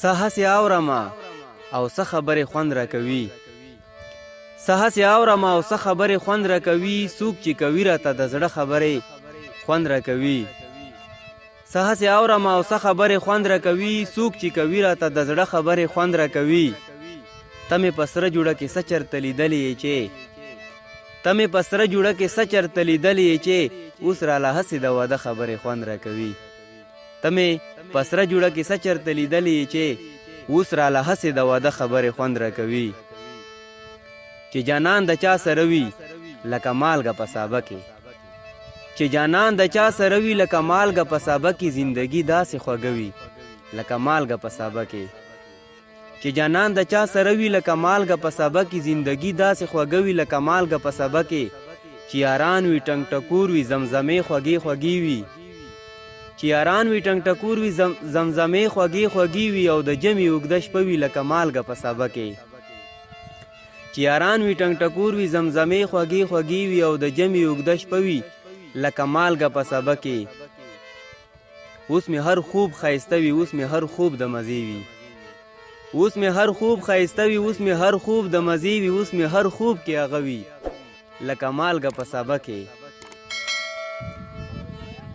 څه هسې اورمه او څه خبرې خوند راکوي، څه هسې اورمه او څه خبرې خوند راکوي، څوک چې کوي راته د زړه خبرې خوند راکوي. څه هسې اورمه او څه خبرې خوند راکوي، څوک چې کوي راته د زړه خبرې خوند راکوي. ته مې په سره جوړه کې څه چرته لیدلې یې چې، ته مې په سره جوړه کې څه چرته لیدلې یې چې، اوس راله هسې د واده خبرې خوند راکوي. ته مې په سره جوړه کې څه چرته لیدلې یې چې، اوس راله هسې د واده خبرې خوند راکوي. چې جانان د چا سره وي لکه مالګه په سابه کې، چې جانان د چا سره وي لکه مالګه په سابه کې، زندګي داسې خوږه وي لکه مالګه په سابه کې. چې جانان د چا سره وي لکه مالګه په سابه کې، زندګي داسې خوږه وي لکه مالګه په سابه کې. چې یاران وي ټنګ ټکور وي زمزمې خوږې خوږې وي، چې یاران وي ټنګ ټکور وي زمزمې خوږې خوږې وي، او د جمع اوږده شپه وي لکه مالګه په سابه کې. چې یاران وي ټنګ ټکور وي زمزمې خوږې خوږې وي، او د جمع اوږده شپه وي لکه مالګه په سابه کې. اوس مې هر خوب ښایسته وي، اوس مې هر خوب د مزې وي، اوس مې هر خوب ښایسته وي، اوس مې هر خوب د مزې وي، اوس مې هر خوب کې هغه وي لکه مالګه په سابه کې.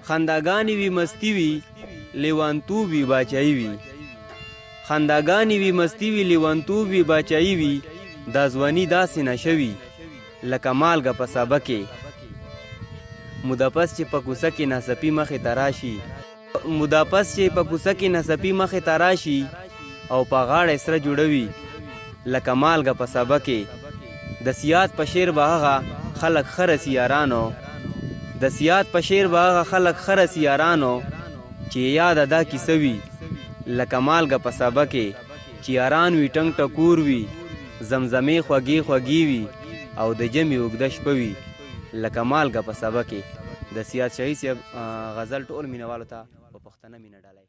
خنداګانې وي مستی وي لیوانتوب وي باچایي وي، خنداګانې وي مستی وي لیوانتوب وي باچایي وي، دا ځواني داسې نشه وي لکه مالګه په سابه کې. موده پس چې په کوڅه کې ناڅاپي مخې ته راشي، موده پس چې په کوڅه کې ناڅاپي مخې ته راشي، او په غاړه سره جوړوي لکه مالګه په سابه کې. د سیاد په شعر به هغه خلک خرس یارانو، د سیاد په شعر به هغه خلک خرس یارانو، چې یاد دا کیسه وي لکه مالګه په سابه کې. چې یاران وي ټنګ ټکور وي زمزمې خوږې خوږې وي، او د جمع اوږده شپه وي لکه مالګه په سابه کې. د سیاد شاهي صاحب غزل ټول مینهوالو ته په پښتنه مینه ډالۍ.